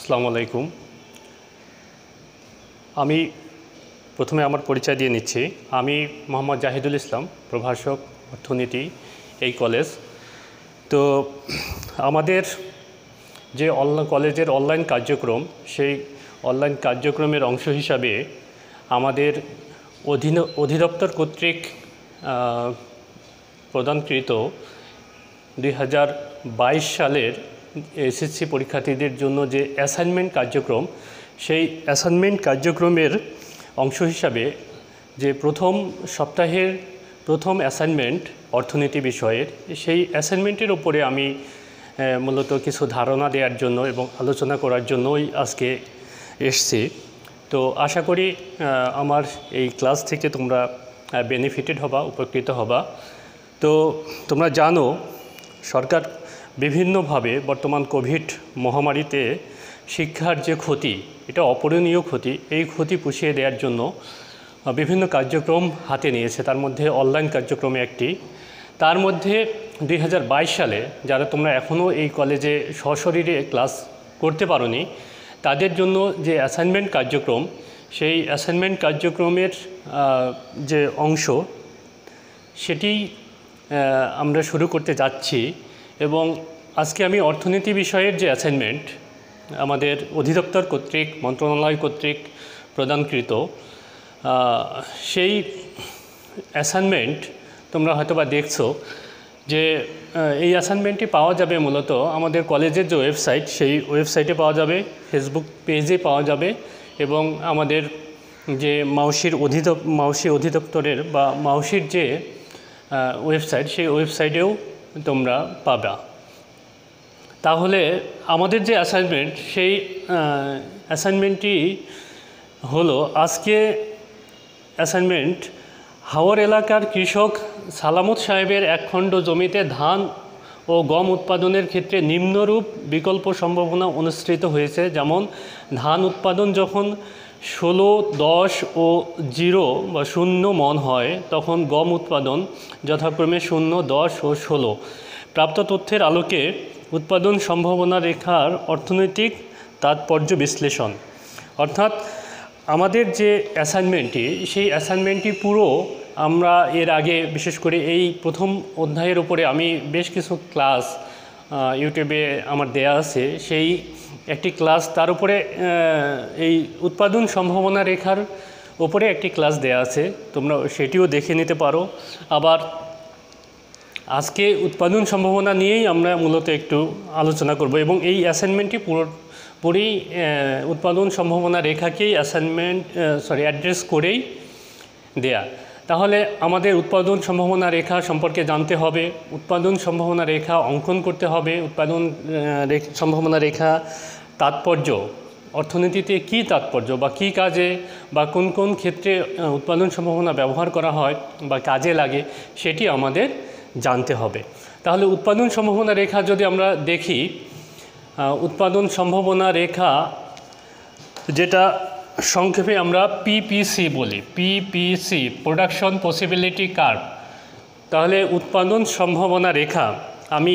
আসসালামু আলাইকুম। আমি প্রথমে আমার পরিচয় দিয়ে নিচ্ছি। আমি মোহাম্মদ জাহিদুল ইসলাম, প্রভাষক অর্থনীতি, এই কলেজ। তো আমাদের যে কলেজের অনলাইন কার্যক্রম, সেই অনলাইন কার্যক্রমের অংশ হিসাবে আমাদের অধিদপ্তর কর্তৃক প্রদানকৃত 2022 সালের এসএসসি পরীক্ষার্থীদের জন্য যে অ্যাসাইনমেন্ট কার্যক্রম, সেই অ্যাসাইনমেন্ট কার্যক্রমের অংশ হিসাবে যে প্রথম সপ্তাহের প্রথম অ্যাসাইনমেন্ট অর্থনীতি বিষয়ের, সেই অ্যাসাইনমেন্টের উপরে আমি মূলত কিছু ধারণা দেওয়ার জন্য এবং আলোচনা করার জন্যই আজকে এসছি। তো আশা করি আমার এই ক্লাস থেকে তোমরা বেনিফিটেড হবা, উপকৃত হবা। তো তোমরা জানো, সরকার বিভিন্নভাবে বর্তমান কোভিড মহামারীতে শিক্ষার যে ক্ষতি, এটা অপূরণীয় ক্ষতি, এই ক্ষতি পুষিয়ে দেওয়ার জন্য বিভিন্ন কার্যক্রম হাতে নিয়েছে। তার মধ্যে অনলাইন কার্যক্রমে একটি। তার মধ্যে 2022 সালে যারা তোমরা এখনও এই কলেজে সশরীরে ক্লাস করতে পারোনি, তাদের জন্য যে অ্যাসাইনমেন্ট কার্যক্রম, সেই অ্যাসাইনমেন্ট কার্যক্রমের যে অংশ, সেটি আমরা শুরু করতে যাচ্ছি। এবং আজকে আমি অর্থনীতি বিষয়ের যে অ্যাসাইনমেন্ট আমাদের অধিদপ্তর কর্তৃক, মন্ত্রণালয় কর্তৃক প্রদানকৃত, সেই অ্যাসাইনমেন্ট তোমরা হয়তোবা দেখছো যে এই অ্যাসাইনমেন্টটি পাওয়া যাবে মূলত আমাদের কলেজের যে ওয়েবসাইট, সেই ওয়েবসাইটে পাওয়া যাবে, ফেসবুক পেজে পাওয়া যাবে, এবং আমাদের যে মাউসি অধিদপ্তরের বা মাউসির যে ওয়েবসাইট, সেই ওয়েবসাইটেও তোমরা পাবা। তাহলে আমাদের যে অ্যাসাইনমেন্ট, সেই অ্যাসাইনমেন্টটি হলো আজকে অ্যাসাইনমেন্ট, হাওর এলাকার কৃষক সালামত সাহেবের একখণ্ড জমিতে ধান ও গম উৎপাদনের ক্ষেত্রে নিম্নরূপ বিকল্প সম্ভাবনা অনুসৃত হয়েছে। যেমন ধান উৎপাদন যখন 16, 10 ও 0 বা 0 মণ হয়, তখন গম উৎপাদন যথাক্রমে 0, 10 ও 16। প্রাপ্ত তথ্যের আলোকে উৎপাদন সম্ভাবনা রেখার অর্থনৈতিক তাৎপর্য বিশ্লেষণ। অর্থাৎ আমাদের যে অ্যাসাইনমেন্টটি, সেই অ্যাসাইনমেন্টটি পুরো আমরা এর আগে বিশেষ করে এই প্রথম অধ্যায়ের উপরে আমি বেশ কিছু ক্লাস ইউটিউবে আমার দেয়া আছে, সেই একটি ক্লাস, তার উপরে এই উৎপাদন সম্ভাবনা রেখার উপরে একটি ক্লাস দেয়া আছে, তোমরা সেটিও দেখে নিতে পারো। আবার আজকে উৎপাদন সম্ভাবনা নিয়েই আমরা মূলত একটু আলোচনা করব, এবং এই অ্যাসাইনমেন্টটি পুরোপুরি উৎপাদন সম্ভাবনা রেখাকেই অ্যাড্রেস করেই দেয়া। তাহলে আমাদের উৎপাদন সম্ভাবনা রেখা সম্পর্কে জানতে হবে, উৎপাদন সম্ভাবনা রেখা অঙ্কন করতে হবে, উৎপাদন সম্ভাবনা রেখা তাৎপর্য, অর্থনীতিতে কী তাৎপর্য বা কী কাজে বা কোন কোন ক্ষেত্রে উৎপাদন সম্ভাবনা ব্যবহার করা হয় বা কাজে লাগে, সেটি আমাদের জানতে হবে। তাহলে উৎপাদন সম্ভাবনা রেখা যদি আমরা দেখি, উৎপাদন সম্ভাবনা রেখা যেটা সংক্ষেপে আমরা পিপিসি বলি, পিপিসি, প্রোডাকশন পসিবিলিটি কার্ভ। তাহলে উৎপাদন সম্ভাবনা রেখা আমি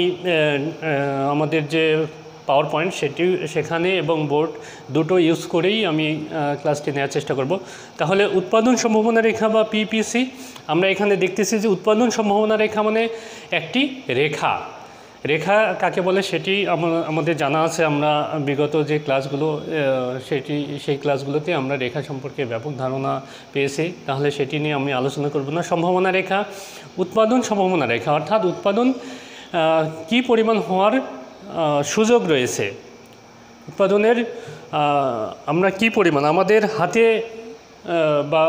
আমাদের যে পাওয়ার পয়েন্ট সেখানে এবং বোর্ড দুটো ইউজ করেই আমি ক্লাসটি নেওয়ার চেষ্টা করব। তাহলে উৎপাদন সম্ভাবনা রেখা বা পিপিসি, আমরা এখানে দেখতেছি যে উৎপাদন সম্ভাবনা রেখা মানে একটি রেখা। রেখা কাকে বলে সেটি আমাদের জানা আছে, আমরা বিগত যে ক্লাসগুলো সেই ক্লাসগুলোতে আমরা রেখা সম্পর্কে ব্যাপক ধারণা পেয়েছি। তাহলে সেটি নিয়ে আমি আলোচনা করব না। সম্ভাবনা রেখা, উৎপাদন সম্ভাবনা রেখা, অর্থাৎ উৎপাদন কি পরিমাণ হওয়ার সুযোগ রয়েছে, উৎপাদনের আমরা কি পরিমাণ আমাদের হাতে বা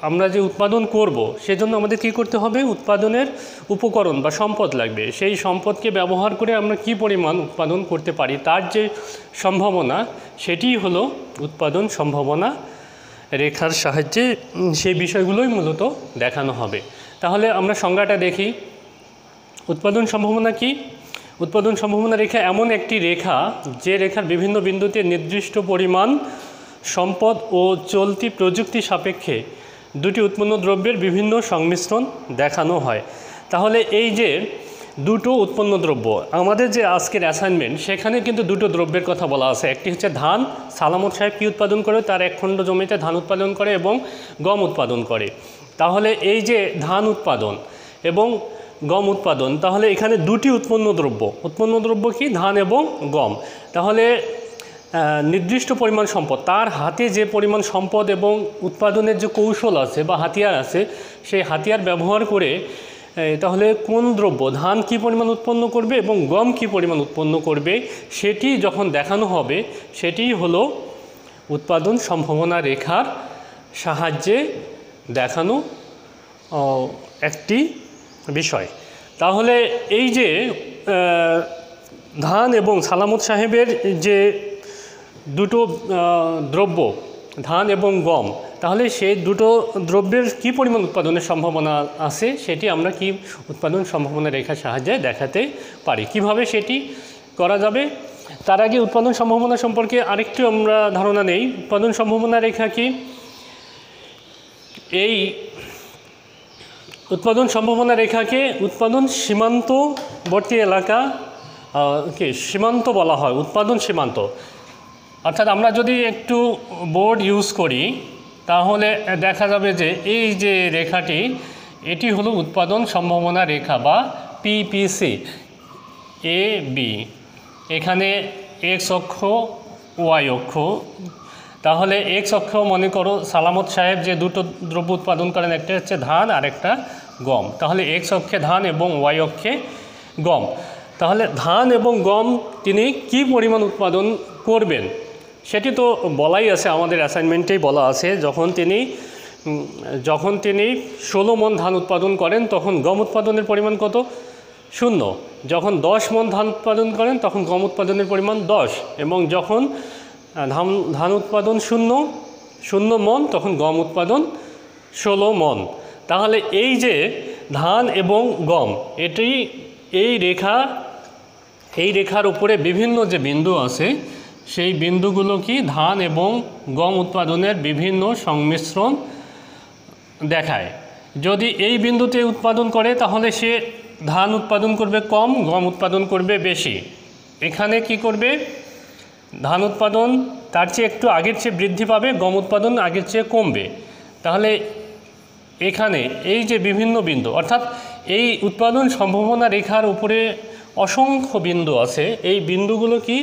আমরা যে উৎপাদন করব, সেজন্য আমাদের কি করতে হবে, উৎপাদনের উপকরণ বা সম্পদ লাগবে। সেই সম্পদকে ব্যবহার করে আমরা কি পরিমাণ উৎপাদন করতে পারি, তার যে সম্ভাবনা, সেটিই হলো উৎপাদন সম্ভাবনা রেখার সাহায্যে সেই বিষয়গুলোই মূলত দেখানো হবে। তাহলে আমরা সংজ্ঞাটা দেখি। উৎপাদন সম্ভাবনা কি? উৎপাদন সম্ভাবনা রেখা এমন একটি রেখা, যে রেখার বিভিন্ন বিন্দুতে নির্দিষ্ট পরিমাণ সম্পদ ও চলতি প্রযুক্তি সাপেক্ষে দুটি উৎপন্ন দ্রব্যের বিভিন্ন সংমিশ্রণ দেখানো হয়। তাহলে এই যে দুটো উৎপন্ন দ্রব্য। আমাদের যে আজকের অ্যাসাইনমেন্ট সেখানে কিন্তু দুটো দ্রব্যের কথা বলা আছে। একটি হচ্ছে ধান, সালামত সাহেব কী উৎপাদন করে, তার 1 খণ্ড জমিতে ধান উৎপাদন করে এবং গম উৎপাদন করে। তাহলে এই যে ধান উৎপাদন এবং গম উৎপাদন, তাহলে এখানে দুটি উৎপন্ন দ্রব্য কি, ধান এবং গম। তাহলে নির্দিষ্ট পরিমাণ সম্পদ, তার হাতে যে পরিমাণ সম্পদ এবং উৎপাদনের যে কৌশল আছে বা হাতিয়ার আছে, সেই হাতিয়ার ব্যবহার করে তাহলে কোন দ্রব্য, ধান কী পরিমাণ উৎপন্ন করবে এবং গম কী পরিমাণ উৎপন্ন করবে, সেটি যখন দেখানো হবে, সেটি হলো উৎপাদন সম্ভাবনা রেখার সাহায্যে দেখানো একটি বিষয়। তাহলে এই যে ধান এবং সালামত সাহেবের যে দুটো দ্রব্য, ধান এবং গম, তাহলে সেই দুটো দ্রব্যের কী পরিমাণ উৎপাদনের সম্ভাবনা আছে, সেটি আমরা কি উৎপাদন সম্ভাবনা রেখার সাহায্যে দেখাতে পারি। কিভাবে সেটি করা যাবে, তার আগে উৎপাদন সম্ভাবনা সম্পর্কে আরেকটু আমরা ধারণা নেই। উৎপাদন সম্ভাবনা রেখা কি, এই উৎপাদন সম্ভাবনা রেখাকে উৎপাদন সীমান্তবর্তী এলাকা সীমান্ত বলা হয়, উৎপাদন সীমান্ত। অর্থাৎ আমরা যদি একটু বোর্ড ইউজ করি তাহলে দেখা যাবে যে এই যে রেখাটি, এটি হলো উৎপাদন সম্ভাবনা রেখা বা পিপিসি এ বি। এখানে এক্স অক্ষ, ওয়াই অক্ষ। তাহলে এক্স অক্ষ মনে করো সালামত সাহেব যে দুটো দ্রব্য উৎপাদন করেন, একটা হচ্ছে ধান আর একটা গম। তাহলে এক্স অক্ষে ধান এবং ওয়াই অক্ষে গম। তাহলে ধান এবং গম তিনি কি পরিমাণ উৎপাদন করবেন সেটি তো বলাই আছে, আমাদের অ্যাসাইনমেন্টেই বলা আছে। যখন তিনি 16 মণ ধান উৎপাদন করেন তখন গম উৎপাদনের পরিমাণ কত, 0। যখন 10 মণ ধান উৎপাদন করেন তখন গম উৎপাদনের পরিমাণ 10, এবং যখন ধান উৎপাদন 0 মণ তখন গম উৎপাদন 16 মণ। তাহলে এই যে ধান এবং গম, এই রেখার উপরে বিভিন্ন যে বিন্দু আছে, সেই বিন্দুগুলো কি ধান এবং গম উৎপাদনের বিভিন্ন সংমিশ্রণ দেখায়। যদি এই বিন্দুতে উৎপাদন করে তাহলে সে ধান উৎপাদন করবে কম, গম উৎপাদন করবে বেশি। এখানে কি করবে, ধান উৎপাদন তার চেয়ে একটু আগের চেয়ে বৃদ্ধি পাবে, গম উৎপাদন আগের চেয়ে কমবে। তাহলে এখানে এই যে বিভিন্ন বিন্দু, অর্থাৎ এই উৎপাদন সম্ভাবনা রেখার উপরে অসংখ্য বিন্দু আছে, এই বিন্দুগুলো কি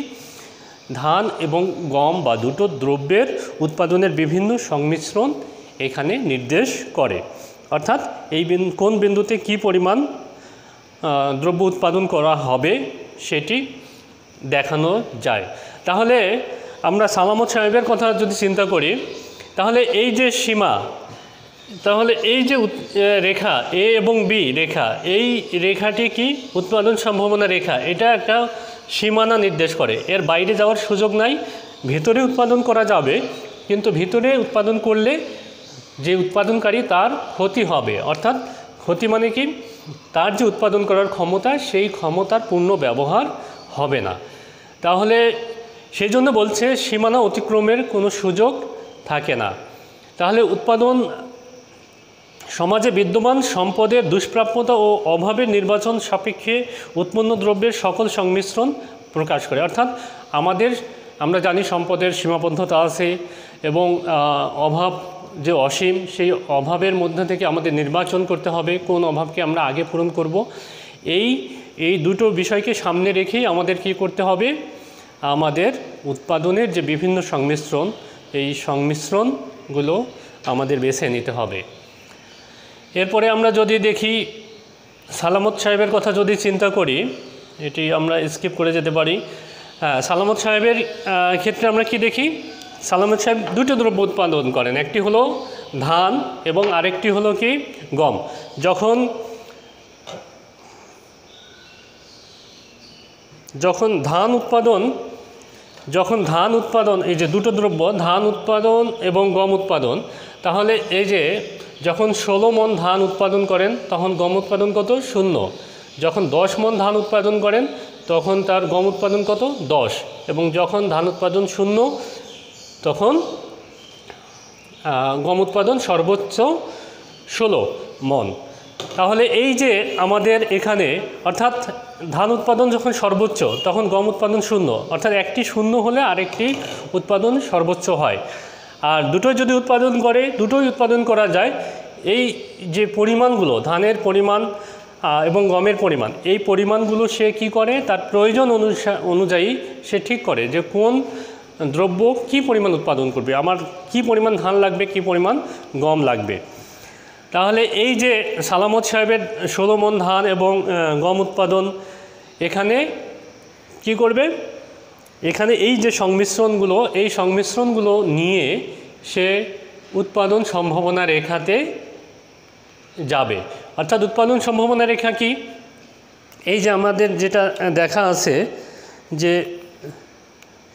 ধান এবং গম বা দুটো দ্রব্যের উৎপাদনের বিভিন্ন সংমিশ্রণ এখানে নির্দেশ করে। অর্থাৎ এই কোন বিন্দুতে কি পরিমাণ দ্রব্য উৎপাদন করা হবে সেটি দেখানো যায়। তাহলে আমরা সালামত সাহেবের কথা যদি চিন্তা করি, তাহলে এই যে সীমা, তাহলে এই যে রেখা এ এবং বি রেখা, এই রেখাটি কি উৎপাদন সম্ভাবনা রেখা, এটা একটা সীমানা নির্দেশ করে। এর বাইরে যাওয়ার সুযোগ নাই। ভিতরে উৎপাদন করা যাবে, কিন্তু ভিতরে উৎপাদন করলে যে উৎপাদনকারী তার ক্ষতি হবে। অর্থাৎ ক্ষতি মানে কি, তার যে উৎপাদন করার ক্ষমতা, সেই ক্ষমতার পূর্ণ ব্যবহার হবে না। তাহলে সেই জন্য বলছে সীমানা অতিক্রমের কোনো সুযোগ থাকে না। তাহলে উৎপাদন সমাজে বিদ্যমান সম্পদের দুষ্প্রাপ্যতা ও অভাবের নির্বাচন সাপেক্ষে উৎপন্ন দ্রব্যের সকল সংমিশ্রণ প্রকাশ করে। অর্থাৎ আমরা জানি সম্পদের সীমাবদ্ধতা আছে এবং অভাব যে অসীম, সেই অভাবের মধ্যে থেকে আমাদের নির্বাচন করতে হবে কোন অভাবকে আমরা আগে পূরণ করব। এই দুটো বিষয়কে সামনে রেখেই আমাদের কি করতে হবে, আমাদের উৎপাদনের যে বিভিন্ন সংমিশ্রণ, এই সংমিশ্রণগুলো আমাদের বেছে নিতে হবে। এরপরে আমরা যদি দেখি সালামত সাহেবের কথা যদি চিন্তা করি, এটি আমরা স্কিপ করে যেতে পারি। সালামত সাহেবের ক্ষেত্রে আমরা কি দেখি, সালামত সাহেব দুটো দ্রব্য উৎপাদন করেন, একটি হলো ধান এবং আরেকটি হলো কি গম। যখন ধান উৎপাদন এই যে দুটো দ্রব্য ধান উৎপাদন এবং গম উৎপাদন, তাহলে এই যে যখন 16 মণ ধান উৎপাদন করেন তখন গম উৎপাদন কত, 0। যখন 10 মণ ধান উৎপাদন করেন তখন তার গম উৎপাদন কত, 10। এবং যখন ধান উৎপাদন 0 তখন গম উৎপাদন সর্বোচ্চ 16 মণ। তাহলে এই যে আমাদের এখানে অর্থাৎ ধান উৎপাদন যখন সর্বোচ্চ তখন গম উৎপাদন শূন্য, অর্থাৎ একটি শূন্য হলে আরেকটি উৎপাদন সর্বোচ্চ হয়। আর দুটোই যদি উৎপাদন করে, দুটোই উৎপাদন করা যায়, এই যে পরিমাণগুলো ধানের পরিমাণ এবং গমের পরিমাণ, এই পরিমাণগুলো সে কি করে, তার প্রয়োজন অনুযায়ী সে ঠিক করে যে কোন দ্রব্য কি পরিমাণ উৎপাদন করবে, আমার কি পরিমাণ ধান লাগবে, কি পরিমাণ গম লাগবে। তাহলে এই যে সালামত সাহেবের 16 মণ ধান এবং গম উৎপাদন, এখানে কি করবে, এখানে এই যে সংমিশ্রণগুলো, এই সংমিশ্রণগুলো নিয়ে সে উৎপাদন সম্ভাবনা রেখাতে যাবে। অর্থাৎ উৎপাদন সম্ভাবনা রেখা কি, এই যে আমাদের যেটা দেখা আছে যে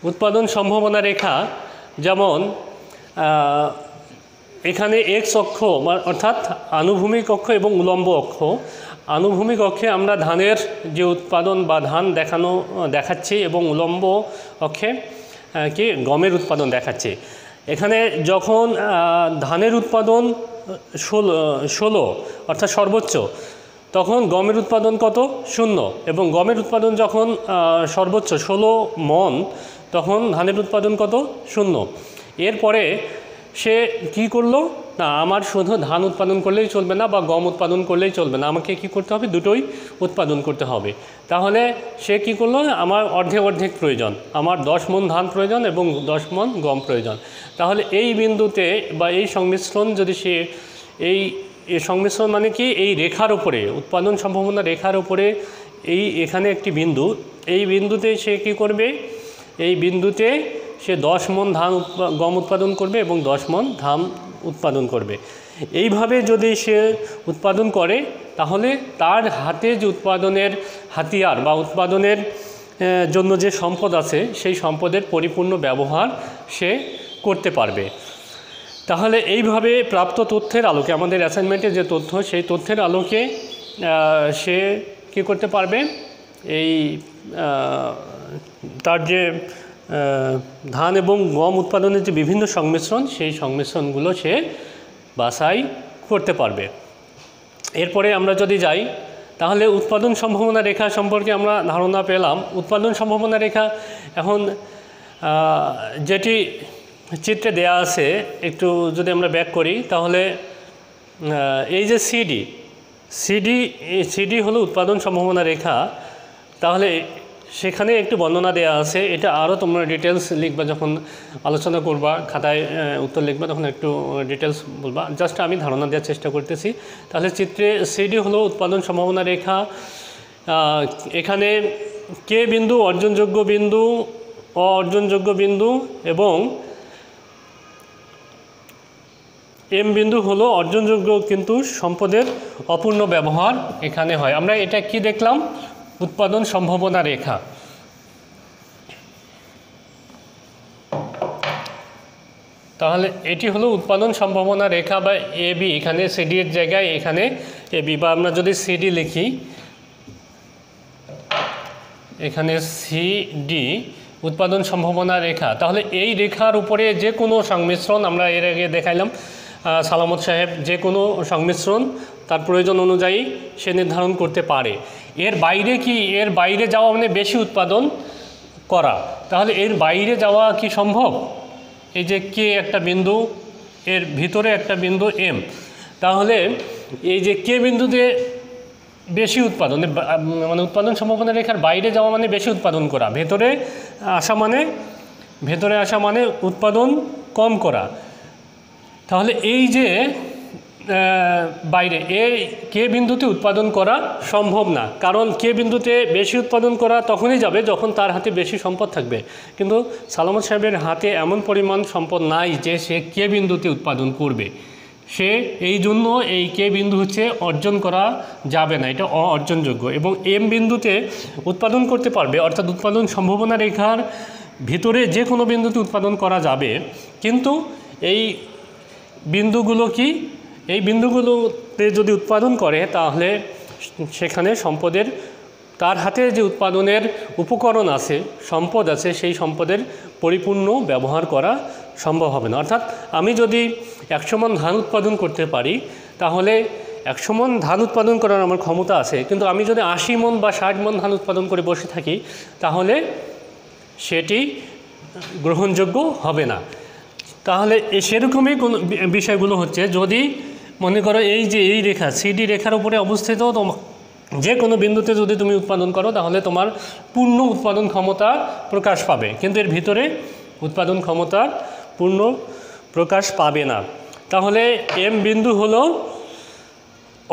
উৎপাদন সম্ভাবনা রেখা, যেমন এখানে এক্স অক্ষ অর্থাৎ আনুভূমিক অক্ষ এবং উলম্ব অক্ষ। আনুভূমিক অক্ষে আমরা ধানের যে উৎপাদন বা ধান দেখাচ্ছি এবং উলম্ব অক্ষে কি গমের উৎপাদন দেখাচ্ছে। এখানে যখন ধানের উৎপাদন 16 অর্থাৎ সর্বোচ্চ, তখন গমের উৎপাদন কত, 0, এবং গমের উৎপাদন যখন সর্বোচ্চ 16 মণ, তখন ধানের উৎপাদন কত, 0। এরপরে সে কি করলো, না আমার শুধু ধান উৎপাদন করলেই চলবে না বা গম উৎপাদন করলেই চলবে না, আমাকে কি করতে হবে, দুটোই উৎপাদন করতে হবে। তাহলে সে কি করলো, আমার অর্ধেক প্রয়োজন, আমার 10 মণ ধান প্রয়োজন এবং 10 মণ গম প্রয়োজন। তাহলে এই বিন্দুতে বা এই সংমিশ্রণ যদি সে এই সংমিশ্রণ মানে কি, এই রেখার উপরে উৎপাদন সম্ভাবনা রেখার উপরে এখানে একটি বিন্দু, এই বিন্দুতে সে কি করবে, এই বিন্দুতে সে 10 মণ ধান গম উৎপাদন করবে এবং 10 মণ ধান উৎপাদন করবে। এইভাবে যদি সে উৎপাদন করে, তাহলে তার হাতে যে উৎপাদনের হাতিয়ার বা উৎপাদনের জন্য যে সম্পদ আছে, সেই সম্পদের পরিপূর্ণ ব্যবহার সে করতে পারবে। তাহলে এইভাবে প্রাপ্ত তথ্যের আলোকে, আমাদের অ্যাসাইনমেন্টের যে তথ্য, সেই তথ্যের আলোকে সে কী করতে পারবে, এই তার যে ধান এবং গম উৎপাদনের যে বিভিন্ন সংমিশ্রণ, সেই সংমিশ্রণগুলো সে বাছাই করতে পারবে। এরপরে আমরা যদি যাই, তাহলে উৎপাদন সম্ভাবনা রেখা সম্পর্কে আমরা ধারণা পেলাম। উৎপাদন সম্ভাবনা রেখা এখন যেটি চিত্রে দেয়া আছে, একটু যদি আমরা ব্যাক করি, তাহলে এই যে সিডি হলো উৎপাদন সম্ভাবনা রেখা। তাহলে সেখানে একটু বর্ণনা দেয়া আছে, এটা আরও তোমরা ডিটেলস লিখবা, যখন আলোচনা করবা, খাতায় উত্তর লিখবা, তখন একটু ডিটেলস বলবা, জাস্ট আমি ধারণা দেওয়ার চেষ্টা করতেছি। তাহলে চিত্রে সিডি হলো উৎপাদন সম্ভাবনা রেখা। এখানে কে বিন্দু অর্জনযোগ্য বিন্দু, অর্জনযোগ্য বিন্দু, এবং এম বিন্দু হলো অর্জনযোগ্য কিন্তু সম্পদের অপূর্ণ ব্যবহার এখানে হয়। আমরা এটা কি দেখলাম, উৎপাদন সম্ভাবনা রেখা। তাহলে এটি হলো উৎপাদন সম্ভাবনা রেখা বা এবি, এখানে সিডি এর জায়গায় এখানে এবি, বা আমরা যদি সিডি লিখি, এখানে সিডি উৎপাদন সম্ভাবনা রেখা। তাহলে এই রেখার উপরে যে কোনো সংমিশ্রণ, আমরা এর আগে দেখাইলাম সালামত সাহেব, যে কোনো সংমিশ্রণ তার প্রয়োজন অনুযায়ী সে নির্ধারণ করতে পারে। এর বাইরে কি, এর বাইরে যাওয়া মানে বেশি উৎপাদন করা। তাহলে এর বাইরে যাওয়া কি সম্ভব? এই যে কে একটা বিন্দু, এর ভিতরে একটা বিন্দু এম, তাহলে এই যে কে বিন্দুতে বেশি উৎপাদন, মানে উৎপাদন সম্ভাবনা রেখার বাইরে যাওয়া মানে বেশি উৎপাদন করা, ভেতরে আসা মানে উৎপাদন কম করা। তাহলে এই যে বাইরে এই কে বিন্দুতে উৎপাদন করা সম্ভব না, কারণ কে বিন্দুতে বেশি উৎপাদন করা তখনই যাবে যখন তার হাতে বেশি সম্পদ থাকবে। কিন্তু সালামত সাহেবের হাতে এমন পরিমাণ সম্পদ নাই যে সে কে বিন্দুতে উৎপাদন করবে, সে এই জন্য এই কে বিন্দু হচ্ছে অর্জন করা যাবে না, এটা অর্জনযোগ্য। এবং এম বিন্দুতে উৎপাদন করতে পারবে, অর্থাৎ উৎপাদন সম্ভাবনা রেখার ভিতরে যে কোনো বিন্দুতে উৎপাদন করা যাবে। কিন্তু এই বিন্দুগুলো কি, এই বিন্দুগুলোতে যদি উৎপাদন করে, তাহলে সেখানে সম্পদের, তার হাতে যে উৎপাদনের উপকরণ আছে, সম্পদ আছে, সেই সম্পদের পরিপূর্ণ ব্যবহার করা সম্ভব হবে না। অর্থাৎ আমি যদি 100 মণ ধান উৎপাদন করতে পারি, তাহলে 100 মণ ধান উৎপাদন করার আমার ক্ষমতা আছে, কিন্তু আমি যদি 80 মণ বা 60 মণ ধান উৎপাদন করে বসে থাকি তাহলে সেটি গ্রহণযোগ্য হবে না। তাহলে সেরকমই কোনো বিষয়গুলো হচ্ছে, যদি মনে করো এই যে এই রেখা সিডি রেখার উপরে অবস্থিত যে কোনো বিন্দুতে যদি তুমি উৎপাদন করো তাহলে তোমার পূর্ণ উৎপাদন ক্ষমতা প্রকাশ পাবে, কিন্তু এর ভিতরে উৎপাদন ক্ষমতার পূর্ণ প্রকাশ পাবে না। তাহলে এম বিন্দু হলো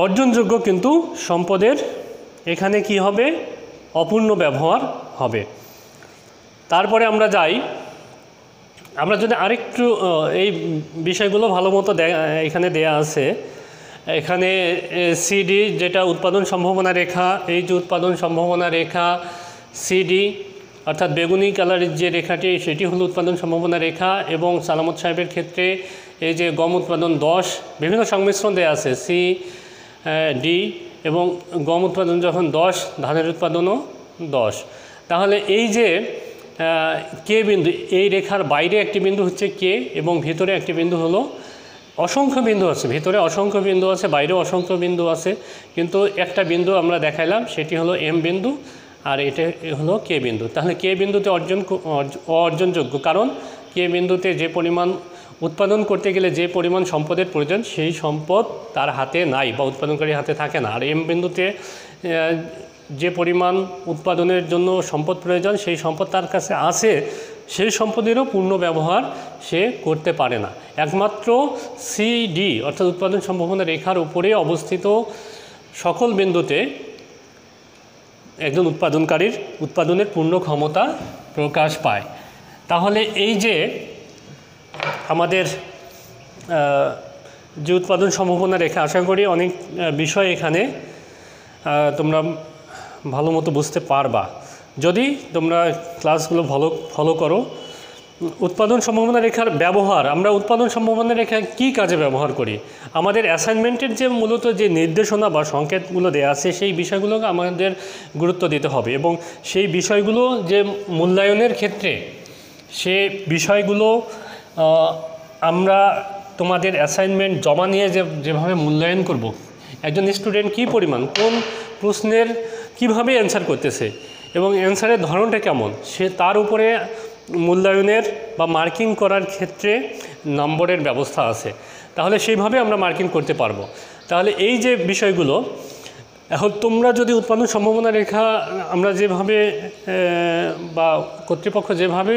অর্জনযোগ্য, কিন্তু সম্পদের এখানে কি হবে, অপূর্ণ ব্যবহার হবে। তারপরে আমরা যাই, আমরা যদি আরেকটু এই বিষয়গুলো ভালো মতো এখানে দেয়া আছে। এখানে সিডি যেটা উৎপাদন সম্ভাবনা রেখা, এই যে উৎপাদন সম্ভাবনা রেখা সিডি অর্থাৎ বেগুনি কালারের যে রেখাটি সেটি হলো উৎপাদন সম্ভাবনা রেখা, এবং সালামত সাহেবের ক্ষেত্রে এই যে গম উৎপাদন 10 বিভিন্ন সংমিশ্রণ দেওয়া আছে সি ডি, এবং গম উৎপাদন যখন 10 ধানের উৎপাদনও 10। তাহলে এই যে কে বিন্দু, এই রেখার বাইরে একটি বিন্দু হচ্ছে কে এবং ভিতরে একটি বিন্দু হলো, অসংখ্য বিন্দু আছে ভিতরে, অসংখ্য বিন্দু আছে বাইরেও অসংখ্য বিন্দু আছে, কিন্তু একটা বিন্দু আমরা দেখাইলাম সেটি হলো এম বিন্দু, আর এটা হলো কে বিন্দু। তাহলে কে বিন্দুতে অর্জনযোগ্য, কারণ কে বিন্দুতে যে পরিমাণ উৎপাদন করতে গেলে যে পরিমাণ সম্পদের প্রয়োজন সেই সম্পদ তার হাতে নাই বা উৎপাদনকারীর হাতে থাকে না। আর এম বিন্দুতে যে পরিমাণ উৎপাদনের জন্য সম্পদ প্রয়োজন সেই সম্পদ তার কাছে আছে, সেই সম্পদেরও পূর্ণ ব্যবহার সে করতে পারে না। একমাত্র সিডি অর্থাৎ উৎপাদন সম্ভাবনা রেখার উপরে অবস্থিত সকল বিন্দুতে একজন উৎপাদনকারীর উৎপাদনের পূর্ণ ক্ষমতা প্রকাশ পায়। তাহলে এই যে আমাদের যে উৎপাদন সম্ভাবনা রেখা, আশা করি অনেক বিষয় এখানে তোমরা ভালো মতো বুঝতে পারবা যদি তোমরা ক্লাসগুলো ফলো করো। উৎপাদন সম্ভাবনা রেখার ব্যবহার, আমরা উৎপাদন সম্ভাবনা রেখা কী কাজে ব্যবহার করি, আমাদের অ্যাসাইনমেন্টের যে মূলত যে নির্দেশনা বা সংকেতগুলো দেওয়া আছে সেই বিষয়গুলোকে আমাদের গুরুত্ব দিতে হবে, এবং সেই বিষয়গুলো যে মূল্যায়নের ক্ষেত্রে সে বিষয়গুলো আমরা তোমাদের অ্যাসাইনমেন্ট জমা নিয়ে যেভাবে মূল্যায়ন করব, একজন স্টুডেন্ট কী পরিমাণ কোন প্রশ্নের কিভাবে অ্যান্সার করতেছে এবং অ্যান্সারের ধরনটা কেমন, সে তার উপরে মূল্যায়নের বা মার্কিং করার ক্ষেত্রে নম্বরের ব্যবস্থা আছে। তাহলে সেইভাবে আমরা মার্কিং করতে পারবো। তাহলে এই যে বিষয়গুলো, এখন তোমরা যদি উৎপাদন সম্ভাবনা রেখা আমরা যেভাবে বা কর্তৃপক্ষ যেভাবে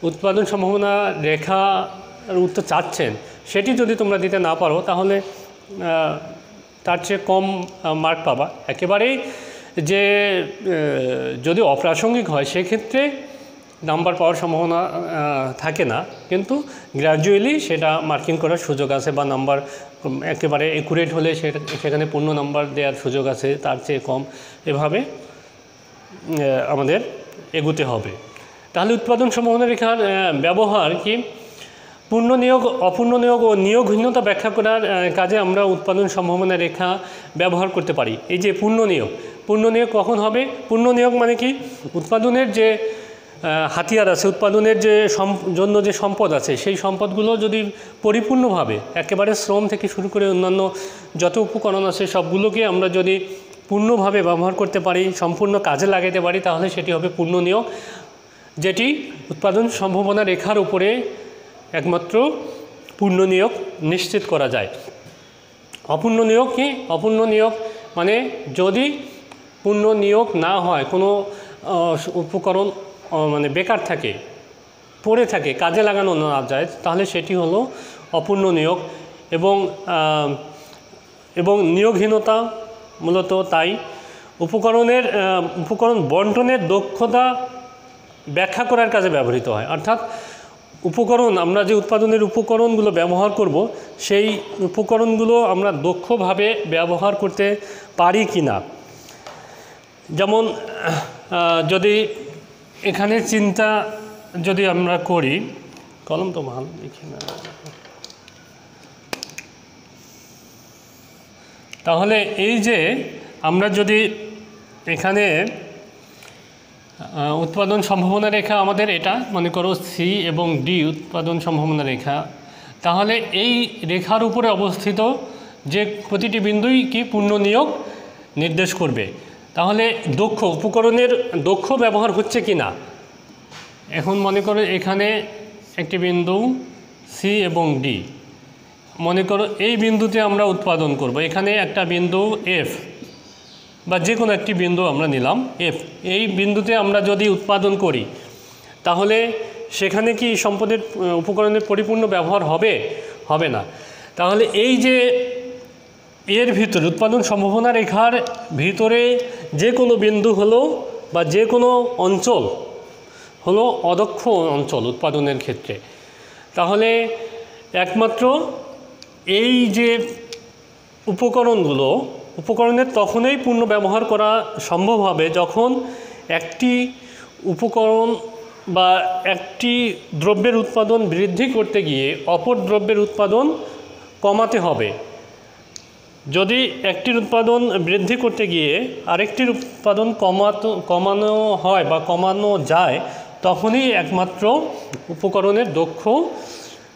উৎপাদন সম্ভাবনা রেখার উত্তর চাচ্ছেন সেটি যদি তোমরা দিতে না পারো তাহলে তার চেয়ে কম মার্ক পাবা। একেবারেই যে যদি অপ্রাসঙ্গিক হয় সেক্ষেত্রে নাম্বার পাওয়ার সম্ভাবনা থাকে না, কিন্তু গ্র্যাজুয়ালি সেটা মার্কিং করার সুযোগ আছে, বা নাম্বার একেবারে একুরেট হলে সেখানে পূর্ণ নাম্বার দেওয়ার সুযোগ আছে, তার চেয়ে কম, এভাবে আমাদের এগুতে হবে। তাহলে উৎপাদন সম্ভাবনা রেখার ব্যবহার কি, পূর্ণ নিয়োগ, অপূর্ণ নিয়োগ ও নিয়োগহীনতা ব্যাখ্যা করার কাজে আমরা উৎপাদন সম্ভাবনা রেখা ব্যবহার করতে পারি। এই যে পূর্ণ নিয়োগ কখন হবে? পূর্ণ নিয়োগ মানে কি, উৎপাদনের যে হাতিয়ার আছে, উৎপাদনের যে জন্য যে সম্পদ আছে সেই সম্পদগুলো যদি পরিপূর্ণভাবে একেবারে শ্রম থেকে শুরু করে অন্যান্য যত উপকরণ আছে সবগুলোকে আমরা যদি পূর্ণভাবে ব্যবহার করতে পারি, সম্পূর্ণ কাজে লাগাতে পারি, তাহলে সেটি হবে পূর্ণ নিয়োগ, যেটি উৎপাদন সম্ভাবনা রেখার উপরে একমাত্র পূর্ণ নিয়োগ নিশ্চিত করা যায়। অপূর্ণ নিয়োগ কি? অপূর্ণ নিয়োগ মানে যদি পূর্ণ নিয়োগ না হয়, কোনো উপকরণ মানে বেকার থাকে, পড়ে থাকে, কাজে লাগানো না যায়, তাহলে সেটি হলো অপূর্ণ নিয়োগ। এবং নিয়োগহীনতা মূলত তাই উপকরণ বন্টনের দক্ষতা ব্যাখ্যা করার কাজে ব্যবহৃত হয়। অর্থাৎ উপকরণ, আমরা যে উৎপাদনের উপকরণগুলো ব্যবহার করব সেই উপকরণগুলো আমরা দক্ষভাবে ব্যবহার করতে পারি কি না। যেমন যদি এখানে চিন্তা যদি আমরা করি, কলম তো ভালো দেখি না, তাহলে এই যে আমরা যদি এখানে উৎপাদন সম্ভাবনা রেখা আমাদের এটা মনে করো সি এবং ডি উৎপাদন সম্ভাবনা রেখা, তাহলে এই রেখার উপরে অবস্থিত যে প্রতিটি বিন্দুই কি পূর্ণ নিয়োগ নির্দেশ করবে। তাহলে দক্ষ উপকরণের দক্ষ ব্যবহার হচ্ছে কি না, এখন মনে করো এখানে একটি বিন্দু সি এবং ডি, মনে করো এই বিন্দুতে আমরা উৎপাদন করব, এখানে একটা বিন্দু এফ বা যে কোনো একটি বিন্দু আমরা নিলাম এফ, এই বিন্দুতে আমরা যদি উৎপাদন করি তাহলে সেখানে কি সম্পদের উপকরণের পরিপূর্ণ ব্যবহার হবে? হবে না। তাহলে এই যে এর ভিতরে উৎপাদন সম্ভাবনা রেখার ভিতরে যে কোনো বিন্দু হলো বা যে কোনো অঞ্চল হলো অদক্ষ অঞ্চল উৎপাদনের ক্ষেত্রে। তাহলে একমাত্র এই যে উপকরণের তখনই পূর্ণ ব্যবহার করা সম্ভব হবে যখন একটি উপকরণ বা একটি দ্রব্যের উৎপাদন বৃদ্ধি করতে গিয়ে অপর দ্রব্যের উৎপাদন কমাতে হবে। যদি একটির উৎপাদন বৃদ্ধি করতে গিয়ে আরেকটির উৎপাদন কমানো হয় বা কমানো যায়, তখনই একমাত্র উপকরণের দক্ষ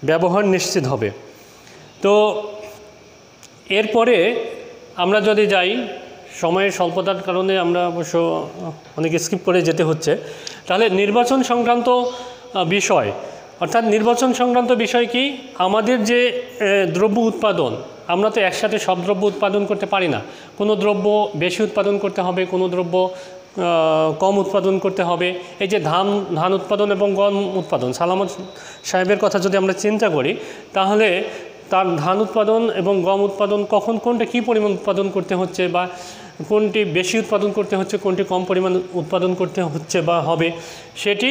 ব্যবহার নিশ্চিত হবে। তো এরপরে আমরা যদি যাই, সময়ের স্বল্পতার কারণে আমরা অবশ্য অনেক স্কিপ করে যেতে হচ্ছে, তাহলে নির্বাচন সংক্রান্ত বিষয়, অর্থাৎ নির্বাচন সংক্রান্ত বিষয় কি, আমাদের যে দ্রব্য উৎপাদন, আমরা তো একসাথে সব দ্রব্য উৎপাদন করতে পারি না, কোনো দ্রব্য বেশি উৎপাদন করতে হবে, কোনো দ্রব্য কম উৎপাদন করতে হবে। এই যে ধান উৎপাদন এবং গম উৎপাদন, সালামত সাহেবের কথা যদি আমরা চিন্তা করি, তাহলে তার ধান উৎপাদন এবং গম উৎপাদন কখন কোনটা কী পরিমাণ উৎপাদন করতে হচ্ছে, বা কোনটি বেশি উৎপাদন করতে হচ্ছে, কোনটি কম পরিমাণ উৎপাদন করতে হচ্ছে বা হবে, সেটি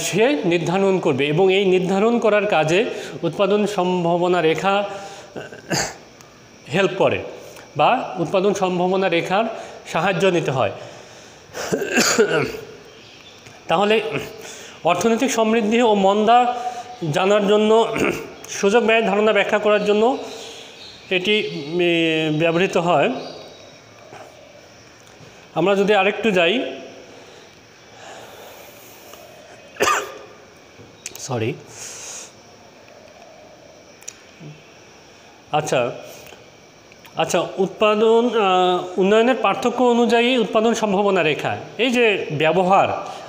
সে নির্ধারণ করবে। এবং এই নির্ধারণ করার কাজে উৎপাদন সম্ভাবনা রেখা হেল্প করে বা উৎপাদন সম্ভাবনা রেখার সাহায্য নিতে হয়। তাহলে অর্থনৈতিক সমৃদ্ধি ও মন্দা জানার জন্য, সুযোগ ব্যয়ের ধারণা ব্যাখ্যা করার জন্য এটি ব্যবহৃত হয়। আমরা যদি আরেকটু যাই, সরি, আচ্ছা উৎপাদন উন্নয়নের পার্থক্য অনুযায়ী উৎপাদন সম্ভাবনা রেখা, এই যে ব্যবহার,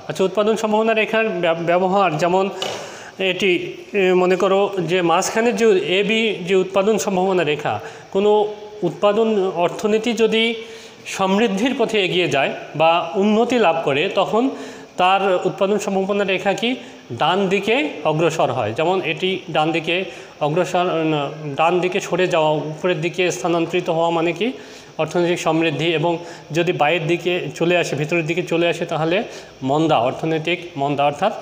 আচ্ছা উৎপাদন সম্ভাবনা রেখার ব্যবহার, যেমন এটি মনে করো যে মাঝখানের যে এবি যে উৎপাদন সম্ভাবনা রেখা, কোনো উৎপাদন অর্থনীতি যদি সমৃদ্ধির পথে এগিয়ে যায় বা উন্নতি লাভ করে, তখন তার উৎপাদন সম্ভাবনা রেখা কি ডান দিকে অগ্রসর হয়। যেমন এটি ডান দিকে অগ্রসর, ডান দিকে সরে যাওয়া, উপরের দিকে স্থানান্তরিত হওয়া মানে কি অর্থনৈতিক সমৃদ্ধি, এবং যদি বাইরের দিকে চলে আসে, ভিতরের দিকে চলে আসে, তাহলে মন্দা, অর্থনৈতিক মন্দা, অর্থাৎ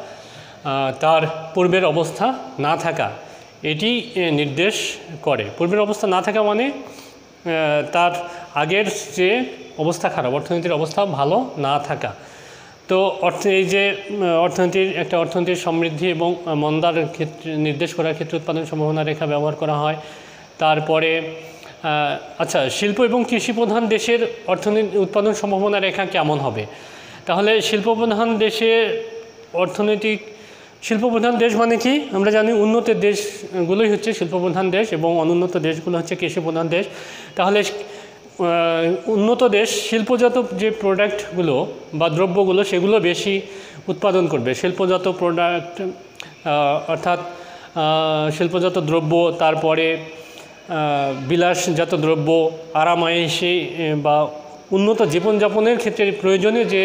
তার পূর্বের অবস্থা না থাকা, এটি নির্দেশ করে। পূর্বের অবস্থা না থাকা মানে তার আগের যে অবস্থা খারাপ, অর্থনীতির অবস্থা ভালো না থাকা। তো এই যে অর্থনীতির সমৃদ্ধি এবং মন্দার ক্ষেত্রে নির্দেশ করার ক্ষেত্রে উৎপাদন সম্ভাবনা রেখা ব্যবহার করা হয়। তারপরে আচ্ছা, শিল্প এবং কৃষি প্রধান দেশের অর্থনীতি উৎপাদন সম্ভাবনা রেখা কেমন হবে? তাহলে শিল্পপ্রধান দেশে অর্থনৈতিক, শিল্পপ্রধান দেশ মানে কি আমরা জানি, উন্নত দেশগুলোই হচ্ছে শিল্পপ্রধান দেশ এবং অনুন্নত দেশগুলো হচ্ছে কৃষিপ্রধান দেশ। তাহলে উন্নত দেশ শিল্পজাত যে প্রোডাক্টগুলো বা দ্রব্যগুলো সেগুলো বেশি উৎপাদন করবে। শিল্পজাত প্রোডাক্ট অর্থাৎ শিল্পজাত দ্রব্য, তারপরে বিলাসজাত দ্রব্য, আরামায়েশি বা উন্নত জীবনযাপনের ক্ষেত্রে প্রয়োজনীয় যে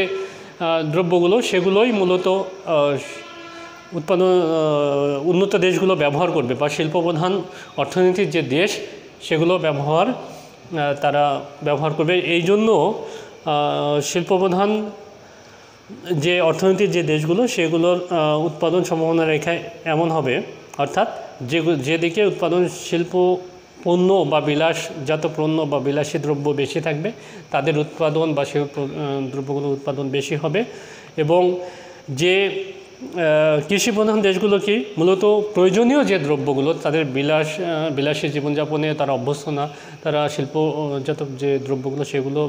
দ্রব্যগুলো, সেগুলোই মূলত উন্নত দেশগুলো ব্যবহার করবে, বা শিল্পপ্রধান অর্থনীতির যে দেশ সেগুলো তারা ব্যবহার করবে। এই জন্য শিল্পপ্রধান যে অর্থনীতির যে দেশগুলো, সেগুলোর উৎপাদন সম্ভাবনা রেখায় এমন হবে, অর্থাৎ যেদিকে উৎপাদন শিল্প পণ্য বা বিলাসজাত পণ্য বা বিলাসী দ্রব্য বেশি থাকবে, তাদের উৎপাদন বা শিল্প দ্রব্যগুলোর উৎপাদন বেশি হবে। এবং যে কৃষিপ্রধান দেশগুলো কি মূলত প্রয়োজনীয় যে দ্রব্যগুলো, তাদের বিলাসী জীবনযাপনে তারা অভ্যস্ত না, তারা শিল্পজাত যে দ্রব্যগুলো সেগুলো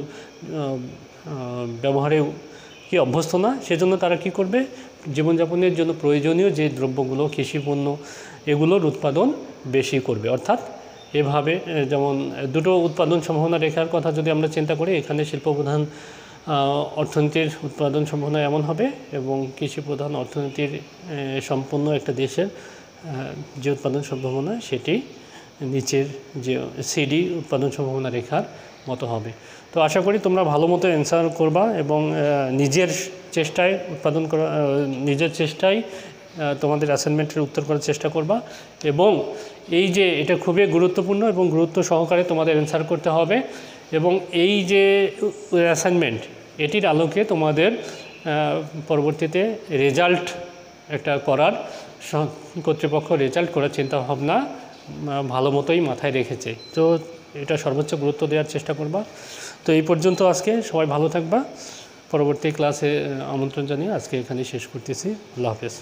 ব্যবহারে কি অভ্যস্ত না, সেজন্য তারা কি করবে, জীবনযাপনের জন্য প্রয়োজনীয় যে দ্রব্যগুলো, কৃষিপণ্য, এগুলোর উৎপাদন বেশি করবে। অর্থাৎ এভাবে যেমন দুটো উৎপাদন সম্ভাবনা রেখার কথা যদি আমরা চিন্তা করি, এখানে শিল্প প্রধান অর্থনীতির উৎপাদন সম্ভাবনা এমন হবে এবং কৃষি প্রধান অর্থনীতির সম্পন্ন একটা দেশের যে উৎপাদন সম্ভাবনা সেটি নিচের যে সিডি উৎপাদন সম্ভাবনা রেখার মতো হবে। তো আশা করি তোমরা ভালো মতো অ্যান্সার করবা এবং নিজের চেষ্টায় উৎপাদন করা, নিজের চেষ্টায় তোমাদের অ্যাসাইনমেন্টের উত্তর করার চেষ্টা করবা এবং এই যে এটা খুবই গুরুত্বপূর্ণ এবং গুরুত্ব সহকারে তোমাদের অ্যান্সার করতে হবে এবং এই যে অ্যাসাইনমেন্ট এটির আলোকে তোমাদের পরবর্তীতে রেজাল্ট একটা করার কর্তৃপক্ষ রেজাল্ট করার চিন্তাভাবনা ভালো মতোই মাথায় রেখেছে। তো এটা সর্বোচ্চ গুরুত্ব দেওয়ার চেষ্টা করবা। তো এই পর্যন্ত আজকে সবাই ভালো থাকবা। পরবর্তী ক্লাসে আমন্ত্রণ জানিয়ে আজকে এখানেই শেষ করতেছি। আল্লাহ হাফেজ।